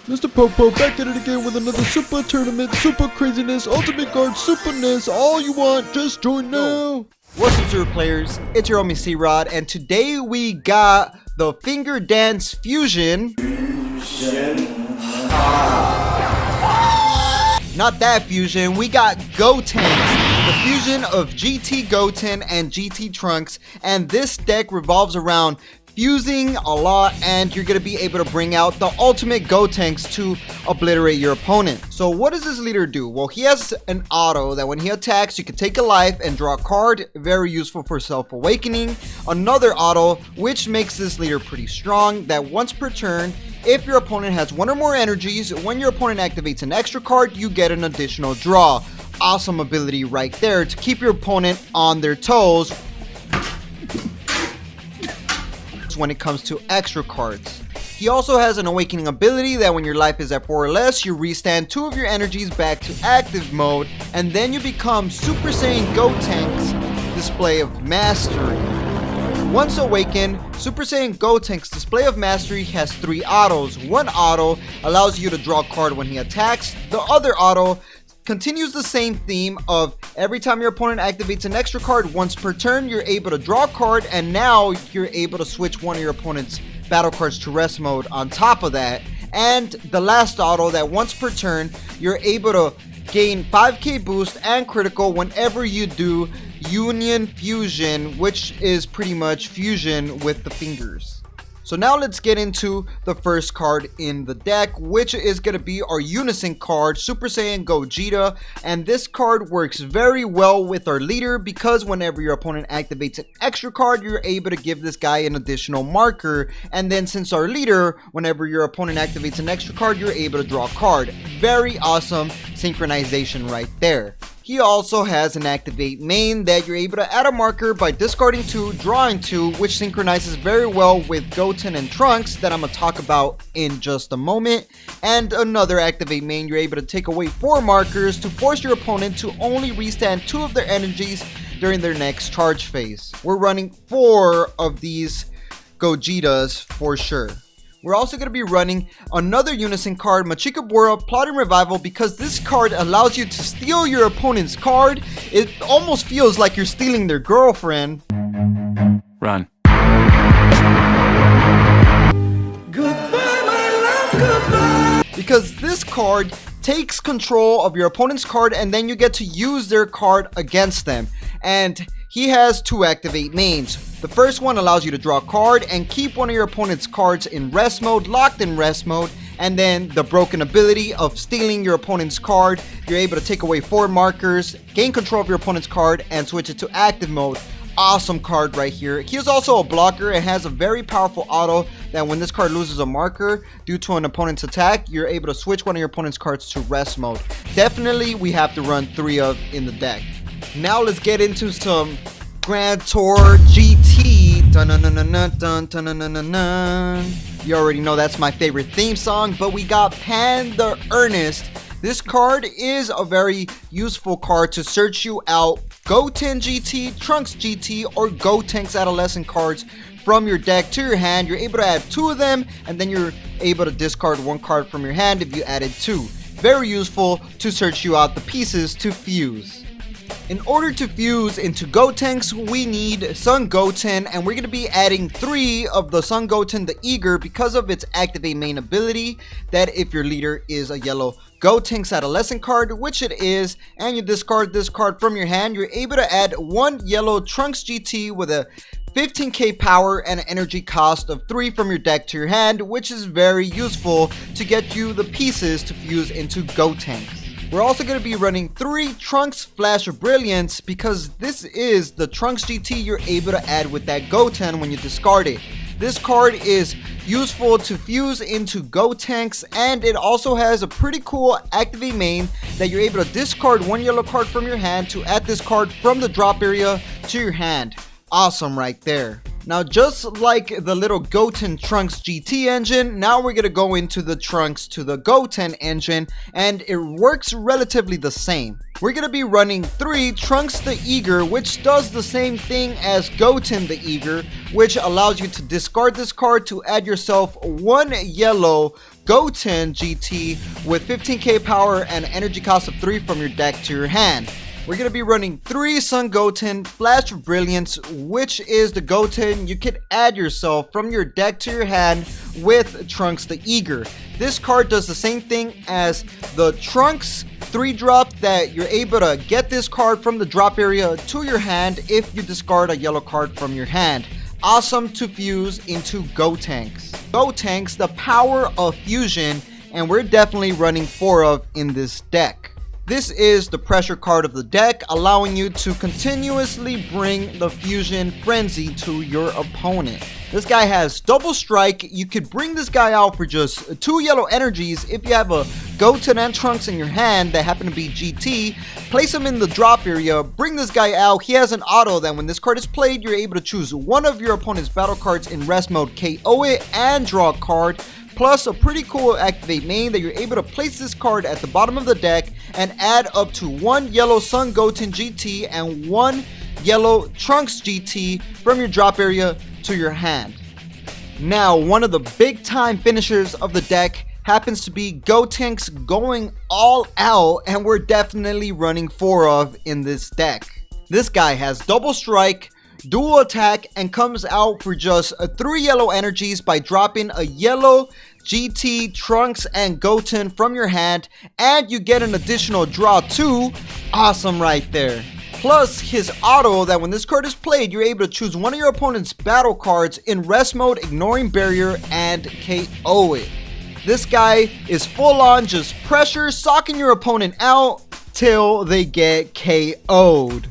Mr. Popo back at it again with another super tournament, super craziness, ultimate guard, superness, all you want, just join now. What's up, super players? It's your homie C-Rod, and today we got the Finger Dance Fusion. Not that fusion, we got Gotenks, the fusion of GT Goten and GT Trunks, and this deck revolves around fusing a lot, and you're gonna be able to bring out the ultimate Gotenks to obliterate your opponent. So what does this leader do? Well, he has an auto that when he attacks, you can take a life and draw a card, very useful for self-awakening. Another auto, which makes this leader pretty strong, that once per turn, if your opponent has one or more energies, when your opponent activates an extra card, you get an additional draw. Awesome ability right there to keep your opponent on their toes when it comes to extra cards. He also has an awakening ability that when your life is at 4 or less, you restand 2 of your energies back to active mode, and then you become Super Saiyan Gotenks Display of Mastery. Once awakened, Super Saiyan Gotenks Display of Mastery has 3 autos. One auto allows you to draw a card when he attacks. The other auto continues the same theme of every time your opponent activates an extra card once per turn, you're able to draw a card, and now you're able to switch one of your opponent's battle cards to rest mode on top of that. And the last auto that once per turn, you're able to gain 5k boost and critical whenever you do Union Fusion, which is pretty much fusion with the fingers. So now let's get into the first card in the deck, which is going to be our Unison card, Super Saiyan Gogeta. And this card works very well with our leader because whenever your opponent activates an extra card, you're able to give this guy an additional marker. And then since our leader, whenever your opponent activates an extra card, you're able to draw a card. Very awesome synchronization right there. He also has an activate main that you're able to add a marker by discarding 2, drawing 2, which synchronizes very well with Goten and Trunks that I'm going to talk about in just a moment. And another activate main, you're able to take away 4 markers to force your opponent to only restand 2 of their energies during their next charge phase. We're running 4 of these Gogetas for sure. We're also going to be running another Unison card, Machikabura Plotting Revival, because this card allows you to steal your opponent's card. It almost feels like you're stealing their girlfriend. Run. Goodbye, my love, goodbye. Because this card takes control of your opponent's card, and then you get to use their card against them. And he has 2 activate mains. The first one allows you to draw a card and keep one of your opponent's cards in rest mode, locked in rest mode. And then the broken ability of stealing your opponent's card. You're able to take away 4 markers, gain control of your opponent's card, and switch it to active mode. Awesome card right here. He is also a blocker and has a very powerful auto that when this card loses a marker due to an opponent's attack, you're able to switch one of your opponent's cards to rest mode. Definitely we have to run 3 of in the deck. Now let's get into some Grand Tour GT. Dun dun dun dun dun dun dun dun dun. You already know that's my favorite theme song, but we got Pan the Earnest. This card is a very useful card to search you out Goten GT, Trunks GT, or Gotenks Adolescent cards from your deck to your hand. You're able to add 2 of them, and then you're able to discard 1 card from your hand if you added 2. Very useful to search you out the pieces to fuse. In order to fuse into Gotenks, we need Sun Goten, and we're going to be adding 3 of the Sun Goten the Eager because of its activate main ability, that if your leader is a yellow Gotenks Adolescent card, which it is, and you discard this card from your hand, you're able to add 1 yellow Trunks GT with a 15k power and an energy cost of 3 from your deck to your hand, which is very useful to get you the pieces to fuse into Gotenks. We're also going to be running 3 Trunks Flash of Brilliance because this is the Trunks GT you're able to add with that Goten when you discard it. This card is useful to fuse into Gotenks, and it also has a pretty cool activate main that you're able to discard 1 yellow card from your hand to add this card from the drop area to your hand. Awesome right there. Now, just like the little Goten Trunks GT engine, now we're going to go into the Trunks to the Goten engine, and it works relatively the same. We're going to be running 3 Trunks the Eager, which does the same thing as Goten the Eager, which allows you to discard this card to add yourself 1 yellow Goten GT with 15k power and energy cost of 3 from your deck to your hand. We're going to be running 3 Sun Goten Flash of Brilliance, which is the Goten you can add yourself from your deck to your hand with Trunks the Eager. This card does the same thing as the Trunks 3-drop, that you're able to get this card from the drop area to your hand if you discard a yellow card from your hand. Awesome to fuse into Gotenks. Gotenks, the power of fusion, and we're definitely running 4 of in this deck. This is the pressure card of the deck, allowing you to continuously bring the fusion frenzy to your opponent. This guy has double strike. You could bring this guy out for just 2 yellow energies if you have a Goten and Trunks in your hand that happen to be GT. Place him in the drop area, bring this guy out. He has an auto that when this card is played, you're able to choose one of your opponent's battle cards in rest mode, KO it, and draw a card. Plus a pretty cool activate main that you're able to place this card at the bottom of the deck and add up to 1 yellow Sun Goten GT and 1 yellow Trunks GT from your drop area to your hand. Now, one of the big time finishers of the deck happens to be Gotenks going all out, and we're definitely running 4 of in this deck. This guy has double strike, dual attack, and comes out for just 3 yellow energies by dropping a yellow GT, Trunks, and Goten from your hand, and you get an additional draw 2. Awesome right there. Plus his auto that when this card is played, you're able to choose one of your opponent's battle cards in rest mode, ignoring barrier, and KO it. This guy is full on just pressure, socking your opponent out till they get KO'd.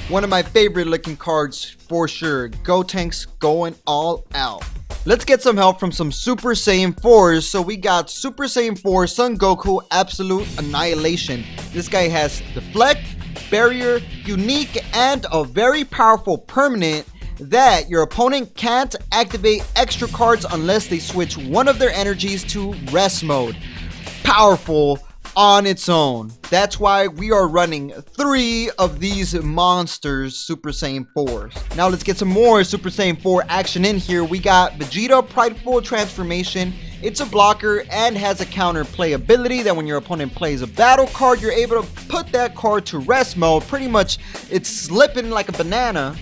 One of my favorite looking cards for sure. Gotenks going all out. Let's get some help from some Super Saiyan 4s. So we got Super Saiyan 4 Son Goku Absolute Annihilation. This guy has Deflect, Barrier, Unique, and a very powerful permanent that your opponent can't activate extra cards unless they switch one of their energies to rest mode. Powerful on its own. That's why we are running 3 of these monsters Super Saiyan 4s. Now let's get some more Super Saiyan 4 action in here. We got Vegeta Prideful Transformation. It's a blocker and has a counter play ability that when your opponent plays a battle card, you're able to put that card to rest mode. Pretty much it's slipping like a banana.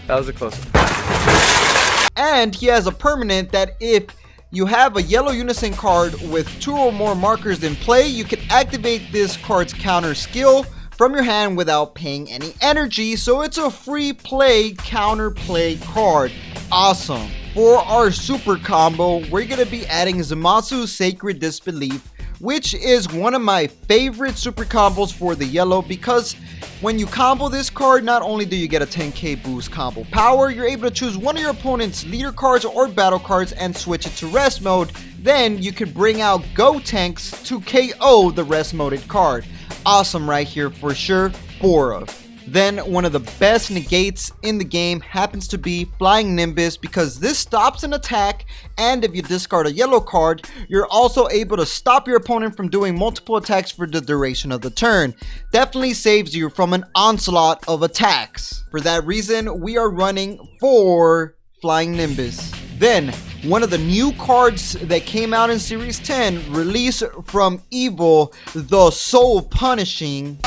That was a close one. And he has a permanent that if you have a yellow Unison card with 2 or more markers in play, you can activate this card's counter skill from your hand without paying any energy. So it's a free play counter play card. Awesome. For our super combo, we're going to be adding Zamasu's Sacred Disbelief, which is one of my favorite super combos for the yellow, because when you combo this card, not only do you get a 10k boost combo power, you're able to choose one of your opponent's leader cards or battle cards and switch it to rest mode. Then you can bring out Gotenks to KO the rest moded card. Awesome right here for sure. 4 of. Then one of the best negates in the game happens to be Flying Nimbus, because this stops an attack, and if you discard a yellow card, you're also able to stop your opponent from doing multiple attacks for the duration of the turn. Definitely saves you from an onslaught of attacks. For that reason, we are running 4 Flying Nimbus. Then, one of the new cards that came out in Series 10, Release from Evil, the Soul Punishing.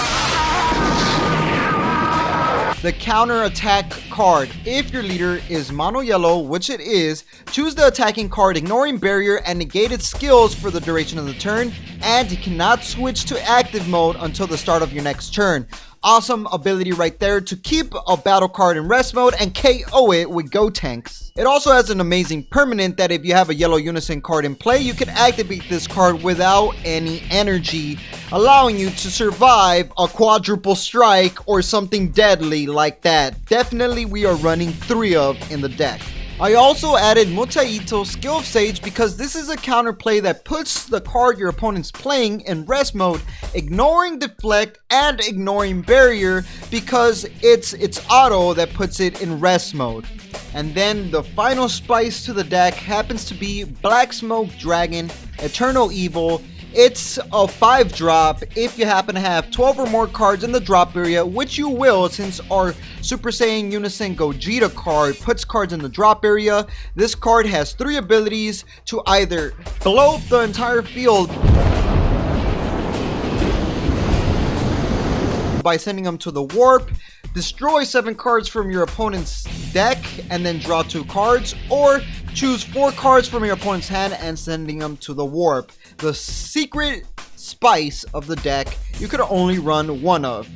The counter attack card. If your leader is mono yellow, which it is, choose the attacking card ignoring barrier and negate its skills for the duration of the turn, and you cannot switch to active mode until the start of your next turn. Awesome ability right there to keep a battle card in rest mode and KO it with Gotenks. It also has an amazing permanent that if you have a yellow Unison card in play, you can activate this card without any energy, allowing you to survive a quadruple strike or something deadly like that. Definitely we are running 3 of in the deck. I also added Mutaito Skill of Sage because this is a counterplay that puts the card your opponent's playing in rest mode, ignoring Deflect and ignoring Barrier, because it's auto that puts it in rest mode. And then the final spice to the deck happens to be Black Smoke Dragon, Eternal Evil. It's a 5 drop if you happen to have 12 or more cards in the drop area, which you will since our Super Saiyan Unison Gogeta card puts cards in the drop area. This card has 3 abilities to either blow up the entire field by sending them to the warp, destroy 7 cards from your opponent's deck and then draw 2 cards, or choose 4 cards from your opponent's hand and sending them to the warp. The secret spice of the deck you could only run one of.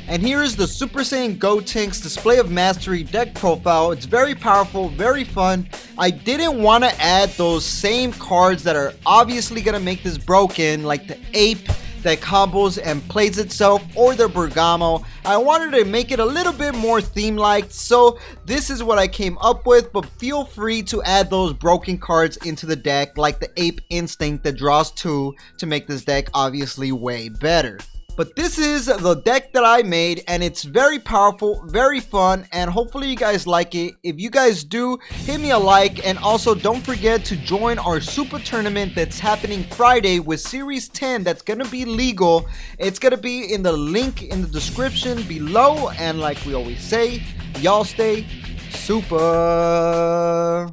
And here is the Super Saiyan Gotenks Display of Mastery deck profile. It's very powerful, very fun. I didn't want to add those same cards that are obviously going to make this broken, like the Ape that combos and plays itself, or the Bergamo. I wanted to make it a little bit more theme-like, so this is what I came up with, but feel free to add those broken cards into the deck, like the Ape Instinct that draws 2 to make this deck obviously way better. But this is the deck that I made, and it's very powerful, very fun, and hopefully you guys like it. If you guys do, hit me a like, and also don't forget to join our Super Tournament that's happening Friday with Series 10 that's gonna be legal. It's gonna be in the link in the description below, and like we always say, y'all stay super.